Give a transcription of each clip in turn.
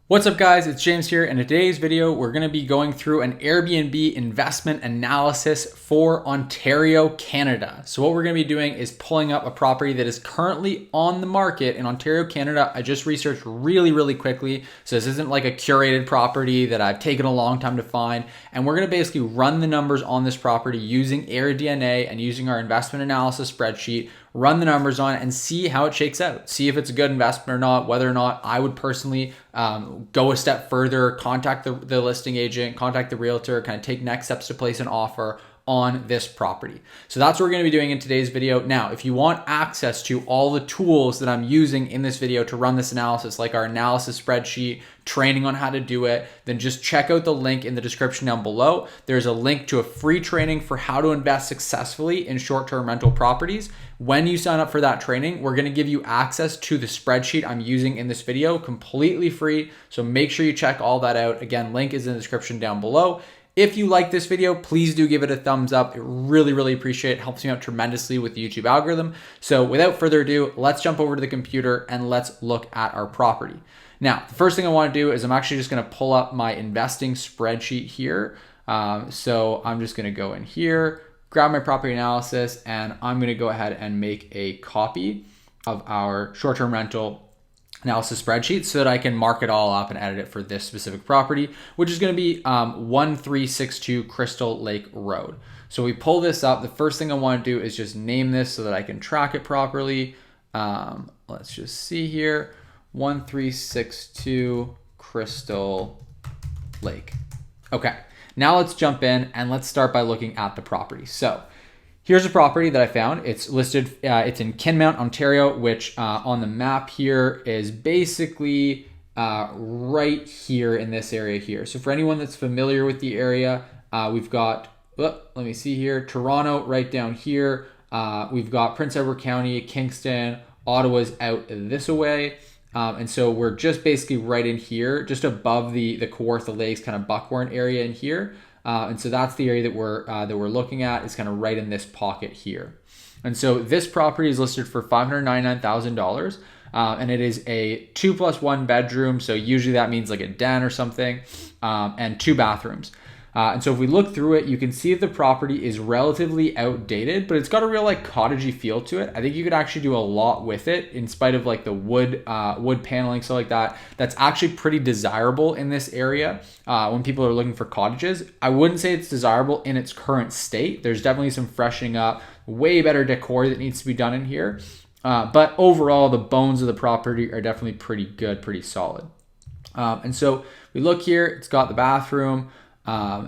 What's up guys, it's James here. In today's video, we're gonna be going through an Airbnb investment analysis for Ontario, Canada. So what we're gonna be doing is pulling up a property that is currently on the market in Ontario, Canada. I just researched really quickly. So this isn't like a curated property that I've taken a long time to find. And we're gonna basically run the numbers on this property using AirDNA and using our investment analysis spreadsheet, run the numbers on it and see how it shakes out. See if it's a good investment or not, whether or not I would personally go a step further, contact the listing agent, contact the realtor, kind of take next steps to place an offer on this property. So that's what we're going to be doing in today's video. Now, if you want access to all the tools that I'm using in this video to run this analysis, like our analysis spreadsheet, training on how to do it, then just check out the link in the description down below. There's a link to a free training for how to invest successfully in short-term rental properties. When you sign up for that training, we're going to give you access to the spreadsheet I'm using in this video completely free. So make sure you check all that out. Again, link is in the description down below. If you like this video, please do give it a thumbs up. It really appreciate it. Helps me out tremendously with the YouTube algorithm. So without further ado, let's jump over to the computer and let's look at our property. Now, the first thing I want to do is I'm actually just going to pull up my investing spreadsheet here. So I'm just going to go in here, grab my property analysis, and I'm going to go ahead and make a copy of our short-term rental analysis spreadsheet so that I can mark it all up and edit it for this specific property, which is going to be 1362 Crystal Lake Road. So we pull this up. The first thing I want to do is just name this so that I can track it properly. Let's just see here, 1362 Crystal Lake. Okay, now let's jump in and let's start by looking at the property. So here's a property that I found. It's listed, it's in Kinmount, Ontario, which on the map here is basically right here in this area here. So for anyone that's familiar with the area, we've got, let me see here, Toronto right down here. We've got Prince Edward County, Kingston, Ottawa's out this way. And so we're just basically right in here, just above the Kawartha Lakes, kind of Buckhorn area in here. And so that's the area that we're looking at. Is kind of right in this pocket here. And so this property is listed for $599,000, and it is a 2+1 bedroom. So usually that means like a den or something, and 2 bathrooms. And so if we look through it, you can see that the property is relatively outdated, but it's got a real like cottagey feel to it. I think you could actually do a lot with it in spite of like the wood paneling, stuff like that. That's actually pretty desirable in this area when people are looking for cottages. I wouldn't say it's desirable in its current state. There's definitely some freshening up, way better decor that needs to be done in here. But overall, the bones of the property are definitely pretty good, pretty solid. And so we look here, it's got the bathroom.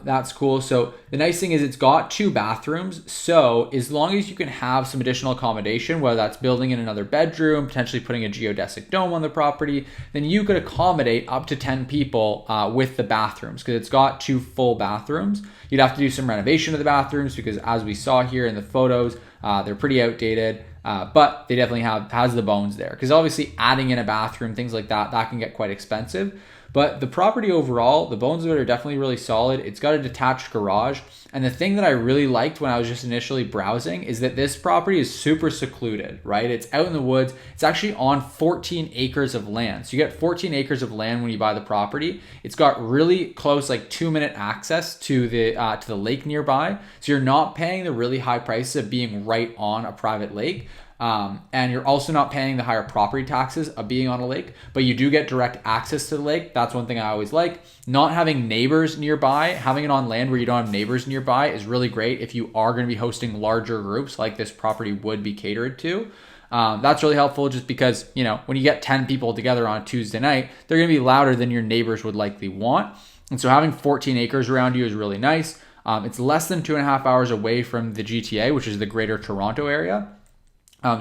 That's cool. So the nice thing is it's got 2 bathrooms. So as long as you can have some additional accommodation, whether that's building in another bedroom, potentially putting a geodesic dome on the property, then you could accommodate up to 10 people with the bathrooms because it's got 2 full bathrooms. You'd have to do some renovation of the bathrooms because as we saw here in the photos, they're pretty outdated. But they definitely has the bones there because obviously adding in a bathroom, things like that can get quite expensive. But the property overall, the bones of it are definitely really solid. It's got a detached garage. And the thing that I really liked when I was just initially browsing is that this property is super secluded, right? It's out in the woods. It's actually on 14 acres of land. So you get 14 acres of land when you buy the property. It's got really close, like 2-minute access to the lake nearby. So you're not paying the really high prices of being right on a private lake. And you're also not paying the higher property taxes of being on a lake, but you do get direct access to the lake. That's one thing I always like. Not having neighbors nearby, having it on land where you don't have neighbors nearby is really great if you are going to be hosting larger groups like this property would be catered to. That's really helpful just because, you know, when you get 10 people together on a Tuesday night, they're going to be louder than your neighbors would likely want. And so having 14 acres around you is really nice. It's less than 2.5 hours away from the GTA, which is the Greater Toronto area.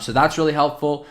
So that's really helpful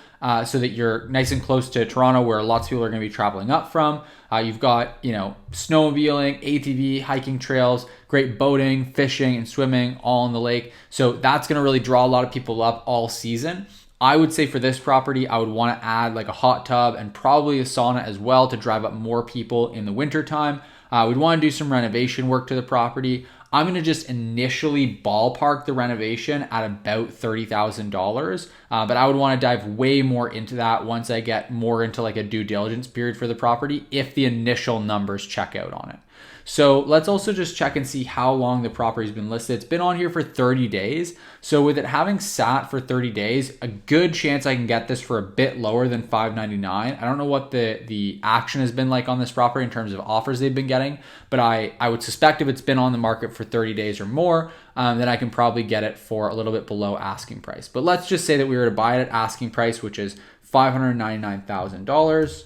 so that you're nice and close to Toronto where lots of people are going to be traveling up from. You've got, you know, snowmobiling, ATV, hiking trails, great boating, fishing, and swimming all in the lake. So that's going to really draw a lot of people up all season. I would say for this property, I would want to add like a hot tub and probably a sauna as well to drive up more people in the wintertime. We'd want to do some renovation work to the property. I'm going to just initially ballpark the renovation at about $30,000. But I would want to dive way more into that once I get more into like a due diligence period for the property, if the initial numbers check out on it. So let's also just check and see how long the property's been listed. It's been on here for 30 days. So with it having sat for 30 days, a good chance I can get this for a bit lower than $599. I don't know what the action has been like on this property in terms of offers they've been getting, but I would suspect if it's been on the market for 30 days or more, then I can probably get it for a little bit below asking price. But let's just say that we were to buy it at asking price, which is $599,000.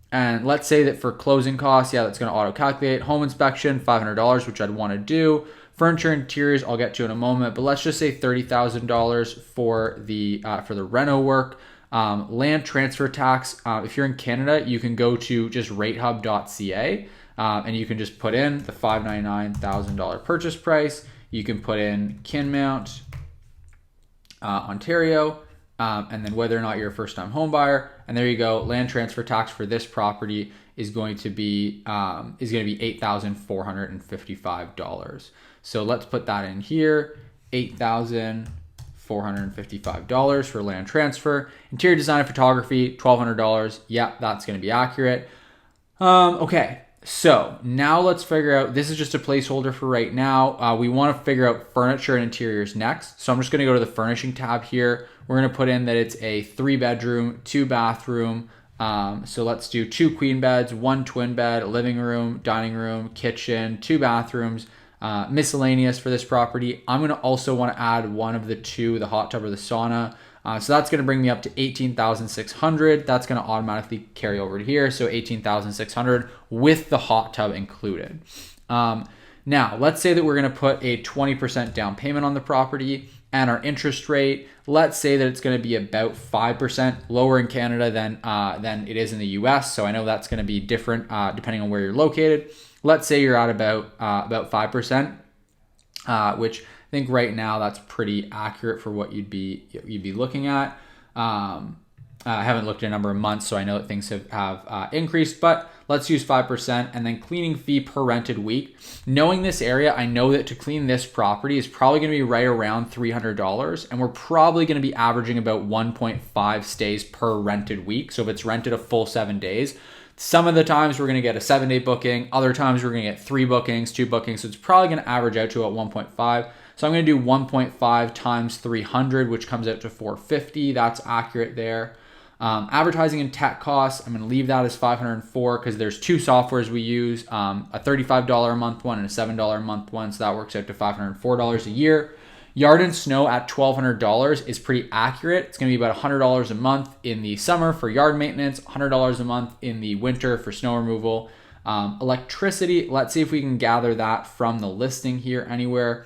And let's say that for closing costs, yeah, that's going to auto calculate. Home inspection, $500, which I'd want to do. Furniture, interiors, I'll get to in a moment, but let's just say $30,000 for the reno work. Land transfer tax. If you're in Canada, you can go to just ratehub.ca and you can just put in the $599,000 purchase price. You can put in Kinmount, Ontario. And then whether or not you're a first-time home buyer, and there you go. Land transfer tax for this property is going to be $8,455. So let's put that in here. $8,455 for land transfer. Interior design and photography, $1,200. Yeah, that's going to be accurate. Okay. So now let's figure out, this is just a placeholder for right now. We want to figure out furniture and interiors next. So I'm just going to go to the furnishing tab here. We're going to put in that it's a 3-bedroom, 2-bathroom. So let's do 2 queen beds, 1 twin bed, a living room, dining room, kitchen, 2 bathrooms, miscellaneous for this property. I'm going to also want to add one of the 2, the hot tub or the sauna. So that's going to bring me up to $18,600. That's going to automatically carry over to here. So $18,600 with the hot tub included. Now, let's say that we're going to put a 20% down payment on the property, and our interest rate, let's say that it's going to be about 5% lower in Canada than it is in the US. So I know that's going to be different depending on where you're located. Let's say you're at about 5%, which I think right now that's pretty accurate for what you'd be looking at. I haven't looked at a number of months, so I know that things have increased, but let's use 5%, and then cleaning fee per rented week. Knowing this area, I know that to clean this property is probably going to be right around $300, and we're probably going to be averaging about 1.5 stays per rented week. So if it's rented a full 7 days, some of the times we're going to get a 7-day booking, other times we're going to get 3 bookings, 2 bookings, so it's probably going to average out to about 1.5. So I'm going to do 1.5 times 300, which comes out to 450. That's accurate there. Advertising and tech costs, I'm going to leave that as 504 because there's 2 softwares we use, a $35 a month one and a $7 a month one. So that works out to $504 a year. Yard and snow at $1,200 is pretty accurate. It's going to be about $100 a month in the summer for yard maintenance, $100 a month in the winter for snow removal. Electricity, let's see if we can gather that from the listing here anywhere.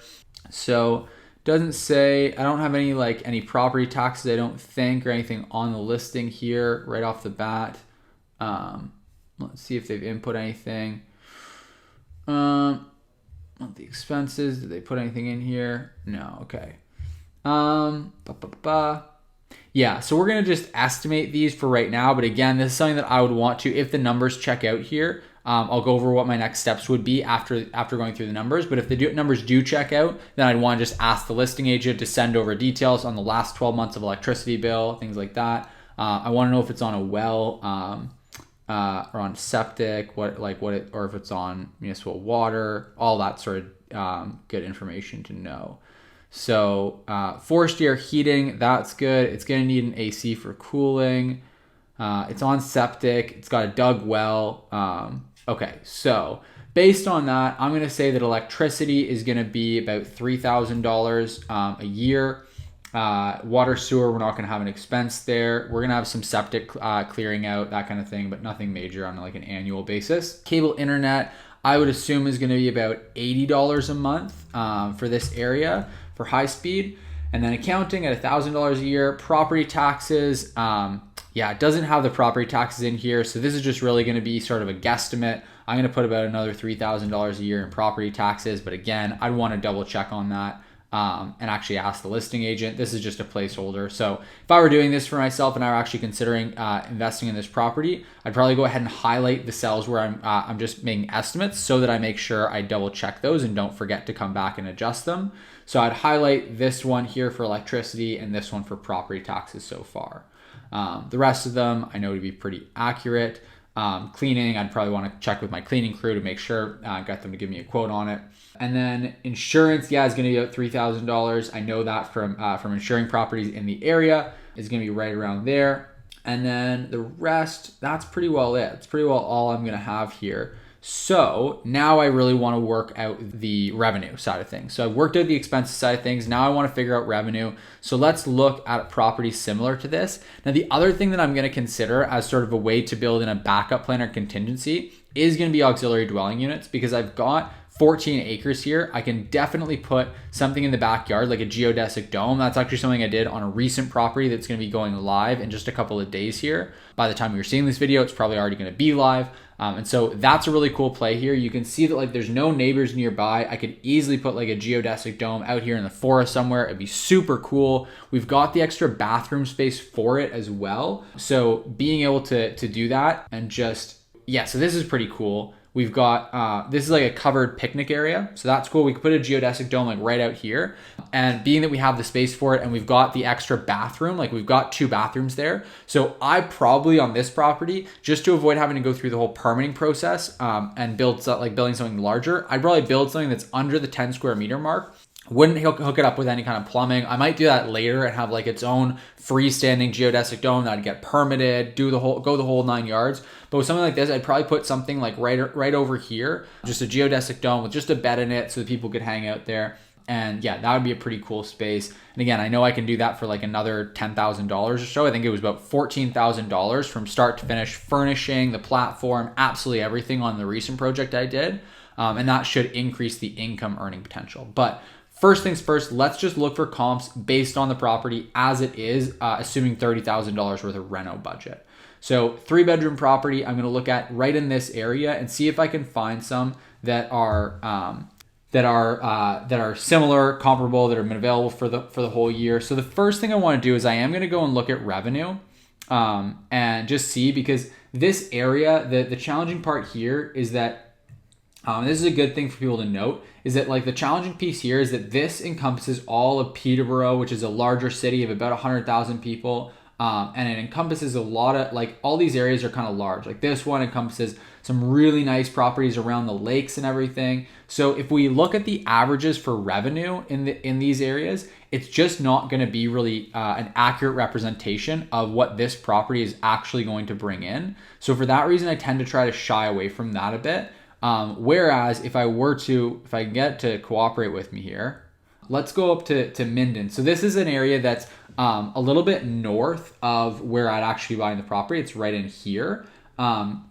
So doesn't say, I don't have any property taxes, I don't think, or anything on the listing here right off the bat. Let's see if they've input anything. The expenses, did they put anything in here? No, okay. Yeah, so we're going to just estimate these for right now. But again, this is something that I would want to, if the numbers check out here, I'll go over what my next steps would be after going through the numbers. But if the numbers do check out, then I'd want to just ask the listing agent to send over details on the last 12 months of electricity bill, things like that. I want to know if it's on a well or on septic, or if it's on municipal water, all that sort of good information to know. So forced air heating, that's good. It's going to need an AC for cooling. It's on septic. It's got a dug well. Okay, so based on that, I'm going to say that electricity is going to be about $3,000 a year. Water, sewer, we're not going to have an expense there. We're going to have some septic clearing out, that kind of thing, but nothing major on like an annual basis. Cable internet, I would assume is going to be about $80 a month for this area for high speed. And then accounting at $1,000 a year. Property taxes, it doesn't have the property taxes in here. So this is just really going to be sort of a guesstimate. I'm going to put about another $3,000 a year in property taxes. But again, I'd want to double check on that. and actually ask the listing agent. This is just a placeholder. So if I were doing this for myself and I were actually considering investing in this property, I'd probably go ahead and highlight the cells where I'm just making estimates so that I make sure I double check those and don't forget to come back and adjust them. So I'd highlight this one here for electricity and this one for property taxes so far. The rest of them I know to be pretty accurate. Cleaning, I'd probably want to check with my cleaning crew to make sure I got them to give me a quote on it. And then insurance, yeah, is going to be about $3,000. I know that from insuring properties in the area is going to be right around there. And then the rest, that's pretty well it. It's pretty well all I'm going to have here. So now I really want to work out the revenue side of things. So I've worked out the expenses side of things. Now I want to figure out revenue. So let's look at a property similar to this. Now, the other thing that I'm going to consider as sort of a way to build in a backup plan or contingency is going to be auxiliary dwelling units, because I've got 14 acres here. I can definitely put something in the backyard like a geodesic dome. That's actually something I did on a recent property that's going to be going live in just a couple of days here. By the time you're seeing this video, it's probably already going to be live. And so that's a really cool play here. You can see that like there's no neighbors nearby. I could easily put like a geodesic dome out here in the forest somewhere. It'd be super cool. We've got the extra bathroom space for it as well. So being able to do that and just, yeah, so this is pretty cool. We've got, this is like a covered picnic area. So that's cool. We could put a geodesic dome like right out here. And being that we have the space for it and we've got the extra bathroom, like we've got 2 bathrooms there. So I probably on this property, just to avoid having to go through the whole permitting process and building something larger, I'd probably build something that's under the 10 square meter mark. Wouldn't hook it up with any kind of plumbing. I might do that later and have like its own freestanding geodesic dome that'd get permitted, go the whole 9 yards. But with something like this, I'd probably put something like right over here, just a geodesic dome with just a bed in it so that people could hang out there. And yeah, that would be a pretty cool space. And again, I know I can do that for like another $10,000 or so. I think it was about $14,000 from start to finish, furnishing, the platform, absolutely everything on the recent project I did. And that should increase the income earning potential. But first things first, let's just look for comps based on the property as it is, assuming $30,000 worth of reno budget. So 3-bedroom property, I'm going to look at right in this area and see if I can find some that are similar, comparable, that have been available for the whole year. So the first thing I want to do is I am going to go and look at revenue and just see, because this area, the challenging part here is that this is a good thing for people to note, is that like the challenging piece here is that this encompasses all of Peterborough, which is a larger city of about 100,000 people. And it encompasses a lot of, like, all these areas are kind of large. Like this one encompasses some really nice properties around the lakes and everything. So if we look at the averages for revenue in these areas, it's just not going to be really an accurate representation of what this property is actually going to bring in. So for that reason, I tend to try to shy away from that a bit. Whereas if I can get it to cooperate with me here, let's go up to Minden. So this is an area that's a little bit north of where I'd actually be buying the property. It's right in here.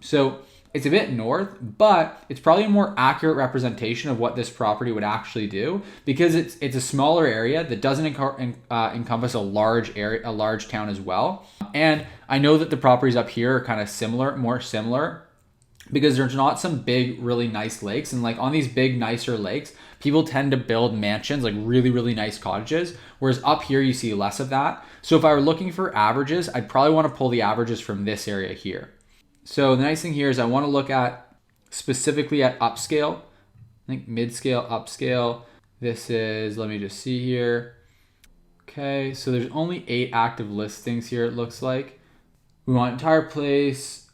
So it's a bit north, but it's probably a more accurate representation of what this property would actually do, because it's a smaller area that doesn't encompass a large area, a large town as well. And I know that the properties up here are kind of more similar, because there's not some big, really nice lakes. And like on these big, nicer lakes, people tend to build mansions, like really, really nice cottages. Whereas up here, you see less of that. So if I were looking for averages, I'd probably want to pull the averages from this area here. So the nice thing here is I want to look at specifically at upscale. I think mid-scale, upscale. This is, let me just see here. Okay, so there's only 8 active listings here, it looks like. We want entire place,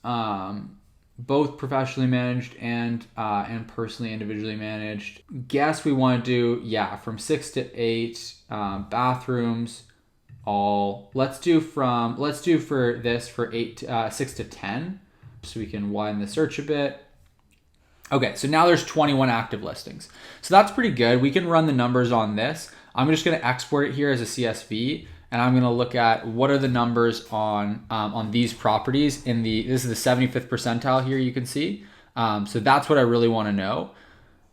both professionally managed and personally individually managed. Guess we want to do, from 6 to 8 bathrooms. Let's do for 6 to 10, so we can widen the search a bit. Okay, so now there's 21 active listings. So that's pretty good. We can run the numbers on this. I'm just going to export it here as a CSV. And I'm going to look at what are the numbers on these properties this is the 75th percentile here, you can see. So that's what I really want to know.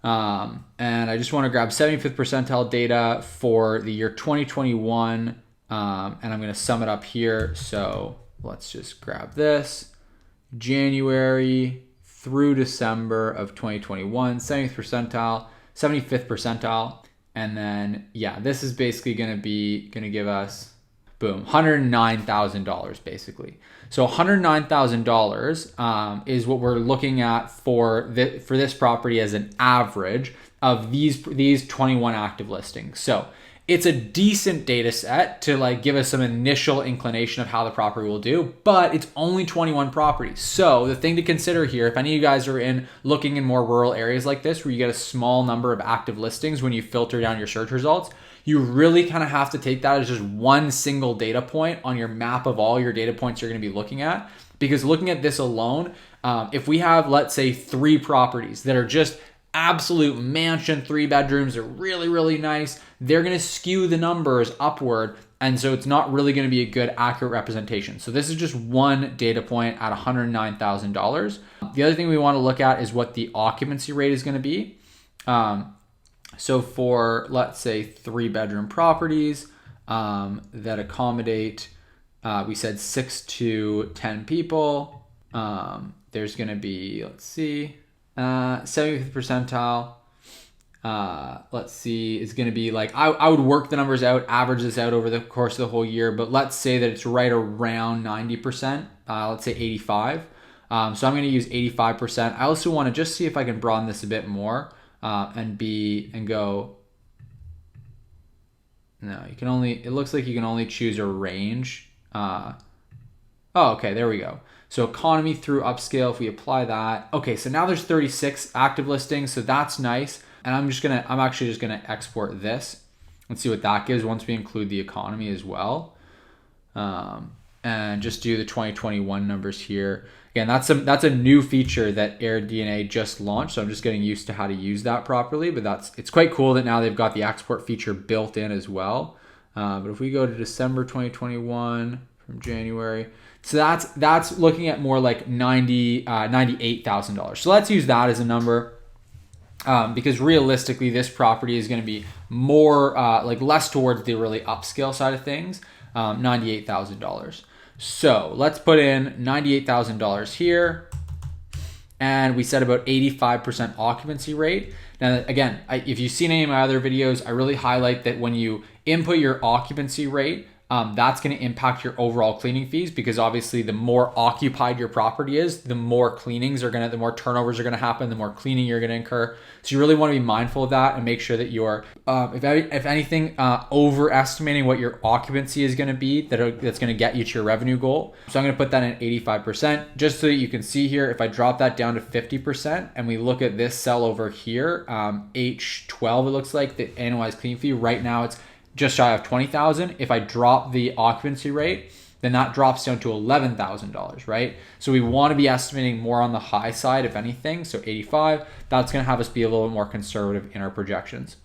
And I just want to grab 75th percentile data for the year 2021. And I'm going to sum it up here. So let's just grab this. January through December of 2021, 75th percentile. And then, yeah, this is basically going to give us, boom, $109,000 basically. So $109,000 is what we're looking at for this property as an average of these 21 active listings. So it's a decent data set to like give us some initial inclination of how the property will do, but it's only 21 properties. So the thing to consider here, if any of you guys are looking in more rural areas like this, where you get a small number of active listings when you filter down your search results, you really kind of have to take that as just one single data point on your map of all your data points you're going to be looking at. Because looking at this alone, if we have, let's say, 3 properties that are just absolute mansion 3 bedrooms, are really, really nice, they're going to skew the numbers upward. And so it's not really going to be a good accurate representation. So this is just one data point at $109,000. The other thing we want to look at is what the occupancy rate is going to be. So for, let's say, 3 bedroom properties that accommodate, we said 6 to 10 people, there's going to be, let's see, 75th percentile, let's see, is going to be like, I would work the numbers out, average this out over the course of the whole year, but let's say that it's right around 90%, let's say 85. So I'm going to use 85%. I also want to just see if I can broaden this a bit more, and go, no, it looks like you can only choose a range. Oh, okay, there we go. So economy through upscale, if we apply that. Okay, so now there's 36 active listings, so that's nice. And I'm actually just gonna export this and see what that gives once we include the economy as well. And just do the 2021 numbers here. Again, that's a new feature that AirDNA just launched, so I'm just getting used to how to use that properly, but it's quite cool that now they've got the export feature built in as well. But if we go to December 2021 from January, so that's looking at more like $98,000. So let's use that as a number, because realistically, this property is going to be more like less towards the really upscale side of things, $98,000. So let's put in $98,000 here, and we said about 85% occupancy rate. Now, again, if you've seen any of my other videos, I really highlight that when you input your occupancy rate, that's going to impact your overall cleaning fees, because obviously the more occupied your property is, the more the more turnovers are going to happen, the more cleaning you're going to incur. So you really want to be mindful of that and make sure that you're, if anything, overestimating what your occupancy is going to be, that's going to get you to your revenue goal. So I'm going to put that in 85%, just so that you can see here, if I drop that down to 50% and we look at this cell over here, H12, it looks like the annualized cleaning fee, right now it's just shy of $20,000. If I drop the occupancy rate, then that drops down to $11,000, right? So we want to be estimating more on the high side, if anything. So 85, that's going to have us be a little bit more conservative in our projections.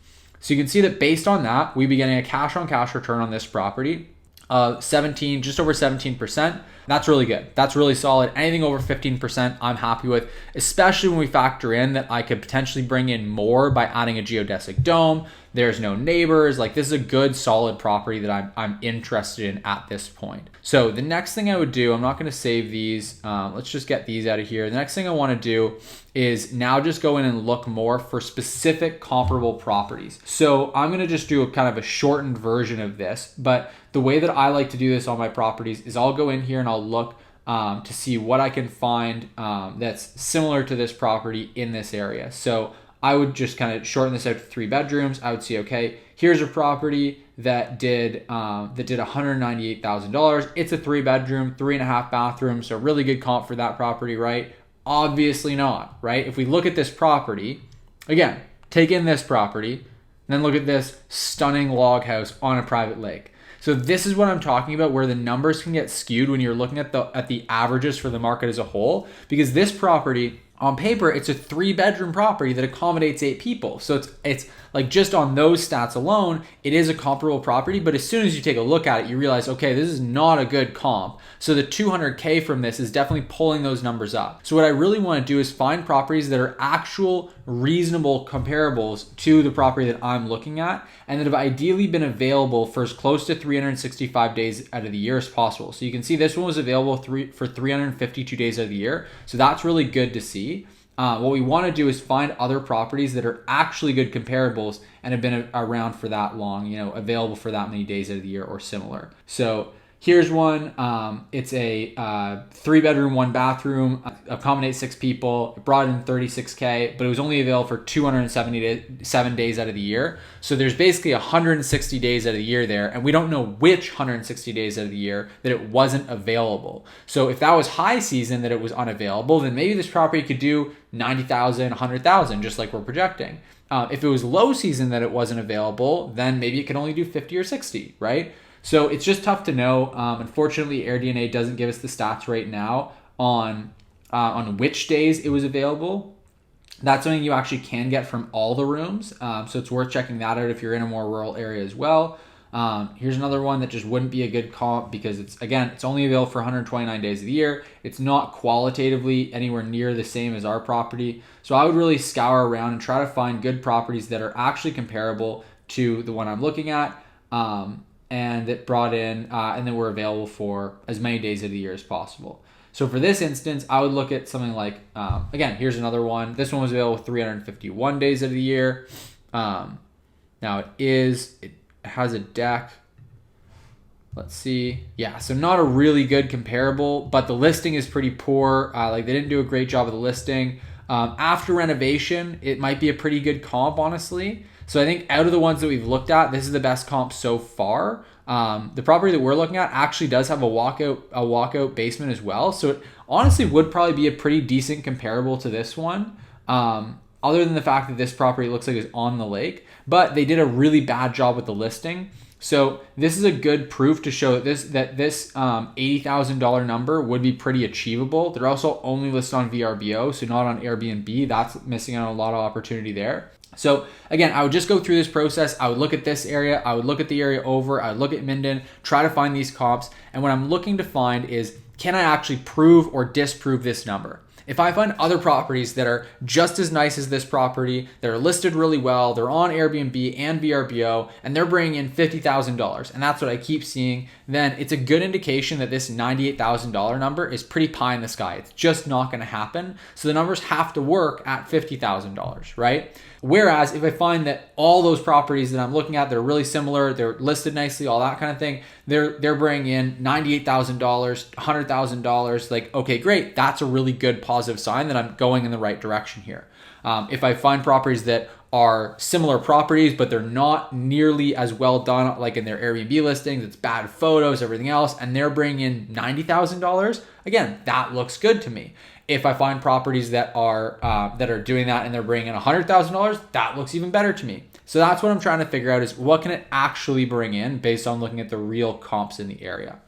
So you can see that based on that, we'd be getting a cash on cash return on this property of just over 17%. That's really good. That's really solid. Anything over 15%, I'm happy with, especially when we factor in that I could potentially bring in more by adding a geodesic dome. There's no neighbors. Like, this is a good, solid property that I'm interested in at this point. So the next thing I would do, I'm not going to save these. Let's just get these out of here. The next thing I want to do is now just go in and look more for specific comparable properties. So I'm going to just do a kind of a shortened version of this, but the way that I like to do this on my properties is I'll go in here and I'll look to see what I can find that's similar to this property in this area. So I would just kind of shorten this out to 3 bedrooms. I would see, okay, here's a property that did $198,000. It's a 3 bedroom, 3.5 bathrooms, so really good comp for that property, right? Obviously not, right? If we look at this property, again, take in this property, and then look at this stunning log house on a private lake. So this is what I'm talking about, where the numbers can get skewed when you're looking at the averages for the market as a whole, because this property, on paper, it's a 3 bedroom property that accommodates 8 people. So it's like, just on those stats alone, it is a comparable property. But as soon as you take a look at it, you realize, okay, this is not a good comp. So the 200K from this is definitely pulling those numbers up. So what I really want to do is find properties that are actual reasonable comparables to the property that I'm looking at, and that have ideally been available for as close to 365 days out of the year as possible. So you can see this one was available for 352 days out of the year. So that's really good to see. what we want to do is find other properties that are actually good comparables and have been around for that long, available for that many days out of the year or similar. So here's one. It's a 3-bedroom, 1-bathroom, accommodates 6 people. It brought in $36K, but it was only available for 277 days out of the year. So there's basically 160 days out of the year there, and we don't know which 160 days out of the year that it wasn't available. So if that was high season that it was unavailable, then maybe this property could do 90,000, 100,000, just like we're projecting. If it was low season that it wasn't available, then maybe it can only do 50 or 60, right? So it's just tough to know. Unfortunately, AirDNA doesn't give us the stats right now on which days it was available. That's something you actually can get from all the rooms. So it's worth checking that out if you're in a more rural area as well. Here's another one that just wouldn't be a good comp because it's only available for 129 days of the year. It's not qualitatively anywhere near the same as our property. So I would really scour around and try to find good properties that are actually comparable to the one I'm looking at. And that brought in and then were available for as many days of the year as possible. So for this instance, I would look at something like, again, here's another one. This one was available 351 days of the year. Now it has a deck. Let's see. Yeah, so not a really good comparable, but the listing is pretty poor. They didn't do a great job of the listing. After renovation, it might be a pretty good comp, honestly. So I think out of the ones that we've looked at, this is the best comp so far. The property that we're looking at actually does have a walkout basement as well. So it honestly would probably be a pretty decent comparable to this one. Other than the fact that this property looks like it's on the lake, but they did a really bad job with the listing. So this is a good proof to show that this $80,000 number would be pretty achievable. They're also only listed on VRBO, so not on Airbnb. That's missing out on a lot of opportunity there. So again, I would just go through this process. I would look at this area. I would look at the area over. I would look at Minden, try to find these comps. And what I'm looking to find is, can I actually prove or disprove this number? If I find other properties that are just as nice as this property, that are listed really well, they're on Airbnb and VRBO, and they're bringing in $50,000, and that's what I keep seeing, then it's a good indication that this $98,000 number is pretty pie in the sky. It's just not going to happen. So the numbers have to work at $50,000, right? Whereas if I find that all those properties that I'm looking at, they're really similar, they're listed nicely, all that kind of thing, they're bringing in $98,000, $100,000, like, okay, great. That's a really good positive sign that I'm going in the right direction here. If I find properties that are similar properties, but they're not nearly as well done, like in their Airbnb listings, it's bad photos, everything else, and they're bringing in $90,000, again, that looks good to me. If I find properties that are doing that and they're bringing in $100,000, that looks even better to me. So that's what I'm trying to figure out, is what can it actually bring in based on looking at the real comps in the area.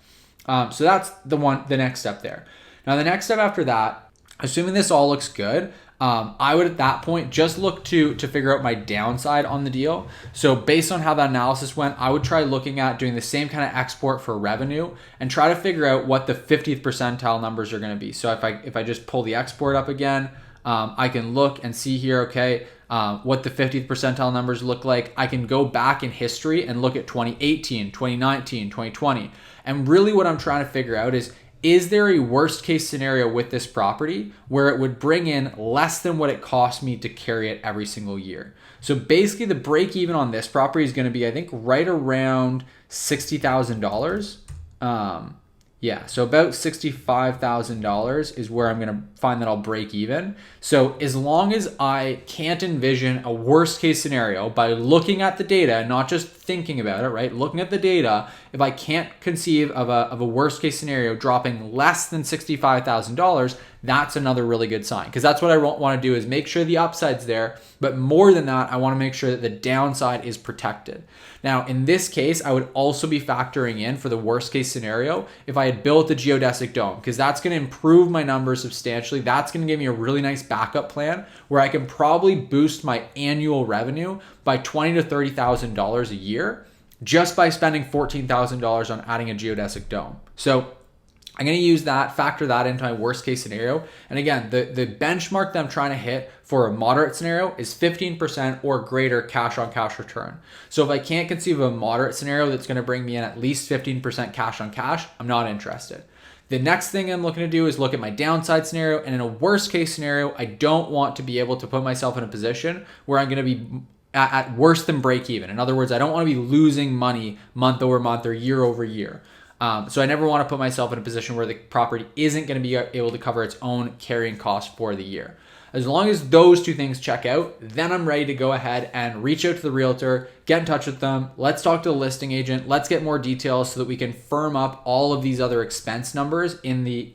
So that's the next step there. Now the next step after that, assuming this all looks good, I would at that point just look to figure out my downside on the deal. So based on how that analysis went, I would try looking at doing the same kind of export for revenue and try to figure out what the 50th percentile numbers are going to be. So if I just pull the export up again, I can look and see here, okay, what the 50th percentile numbers look like. I can go back in history and look at 2018, 2019, 2020. And really what I'm trying to figure out is there a worst case scenario with this property where it would bring in less than what it cost me to carry it every single year? So basically the break even on this property is going to be, I think, right around $60,000. Yeah, so about $65,000 is where I'm going to find that I'll break even. So as long as I can't envision a worst case scenario by looking at the data, not just thinking about it, right? Looking at the data, if I can't conceive of a worst case scenario dropping less than $65,000, that's another really good sign, because that's what I want to do, is make sure the upside's there, but more than that, I want to make sure that the downside is protected. Now, in this case, I would also be factoring in, for the worst case scenario, if I had built a geodesic dome, because that's going to improve my numbers substantially. That's going to give me a really nice backup plan where I can probably boost my annual revenue by $20,000 to $30,000 a year just by spending $14,000 on adding a geodesic dome. So I'm going to use that, factor that into my worst case scenario. And again, the benchmark that I'm trying to hit for a moderate scenario is 15% or greater cash on cash return. So if I can't conceive of a moderate scenario that's going to bring me in at least 15% cash on cash, I'm not interested. The next thing I'm looking to do is look at my downside scenario. And in a worst case scenario, I don't want to be able to put myself in a position where I'm going to be at worse than break even. In other words, I don't want to be losing money month over month or year over year. So I never want to put myself in a position where the property isn't going to be able to cover its own carrying costs for the year. As long as those two things check out, then I'm ready to go ahead and reach out to the realtor, get in touch with them. Let's talk to the listing agent. Let's get more details so that we can firm up all of these other expense numbers in the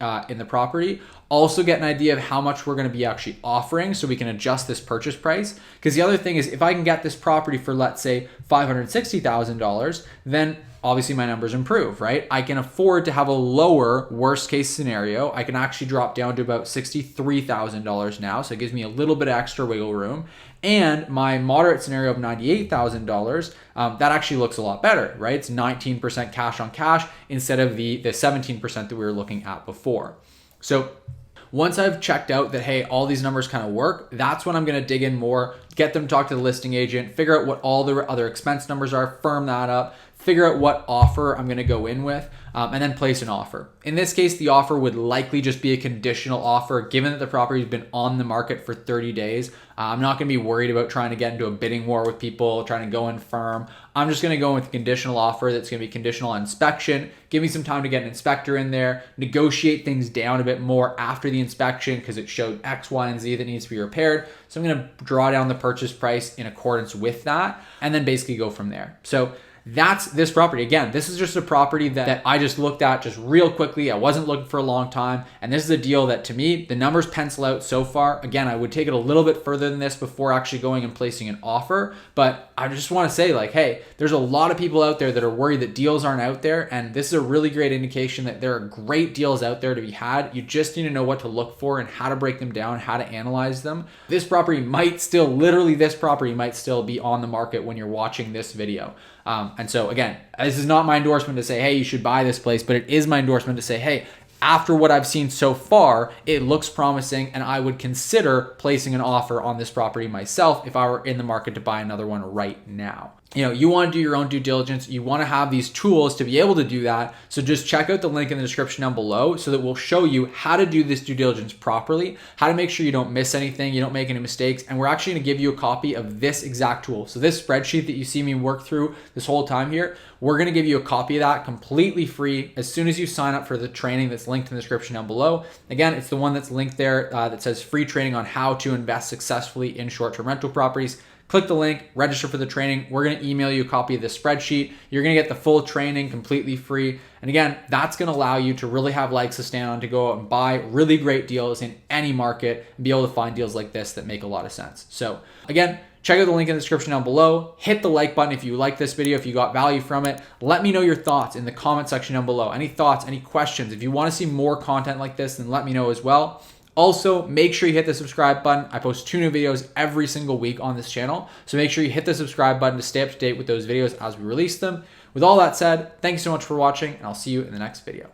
property. Also get an idea of how much we're going to be actually offering so we can adjust this purchase price. Because the other thing is, if I can get this property for, let's say, $560,000, then obviously my numbers improve, right? I can afford to have a lower worst case scenario. I can actually drop down to about $63,000 now. So it gives me a little bit of extra wiggle room. And my moderate scenario of $98,000, that actually looks a lot better, right? It's 19% cash on cash instead of the 17% that we were looking at before. So once I've checked out that, hey, all these numbers kind of work, that's when I'm going to dig in more, get them to talk to the listing agent, figure out what all the other expense numbers are, firm that up, figure out what offer I'm going to go in with, and then place an offer. In this case, the offer would likely just be a conditional offer, given that the property has been on the market for 30 days. I'm not going to be worried about trying to get into a bidding war with people, trying to go in firm. I'm just going to go in with a conditional offer that's going to be conditional on inspection. Give me some time to get an inspector in there, negotiate things down a bit more after the inspection because it showed X, Y, and Z that needs to be repaired. So I'm going to draw down the purchase price in accordance with that and then basically go from there. So that's this property. Again, this is just a property that I just looked at just real quickly. I wasn't looking for a long time. And this is a deal that, to me, the numbers pencil out so far. Again, I would take it a little bit further than this before actually going and placing an offer. But I just want to say, like, hey, there's a lot of people out there that are worried that deals aren't out there. And this is a really great indication that there are great deals out there to be had. You just need to know what to look for and how to break them down, how to analyze them. This property might still be on the market when you're watching this video. And so again, this is not my endorsement to say, hey, you should buy this place, but it is my endorsement to say, hey, after what I've seen so far, it looks promising and I would consider placing an offer on this property myself if I were in the market to buy another one right now. You want to do your own due diligence. You want to have these tools to be able to do that. So just check out the link in the description down below so that we'll show you how to do this due diligence properly, how to make sure you don't miss anything, you don't make any mistakes. And we're actually going to give you a copy of this exact tool. So this spreadsheet that you see me work through this whole time here, we're going to give you a copy of that completely free as soon as you sign up for the training that's linked in the description down below. Again, it's the one that's linked there that says free training on how to invest successfully in short-term rental properties. Click the link, register for the training. We're going to email you a copy of this spreadsheet. You're going to get the full training completely free. And again, that's going to allow you to really have legs to stand on to go out and buy really great deals in any market and be able to find deals like this that make a lot of sense. So again, check out the link in the description down below. Hit the like button if you like this video, if you got value from it. Let me know your thoughts in the comment section down below. Any thoughts, any questions? If you want to see more content like this, then let me know as well. Also, make sure you hit the subscribe button. I post 2 new videos every single week on this channel. So make sure you hit the subscribe button to stay up to date with those videos as we release them. With all that said, thanks so much for watching, and I'll see you in the next video.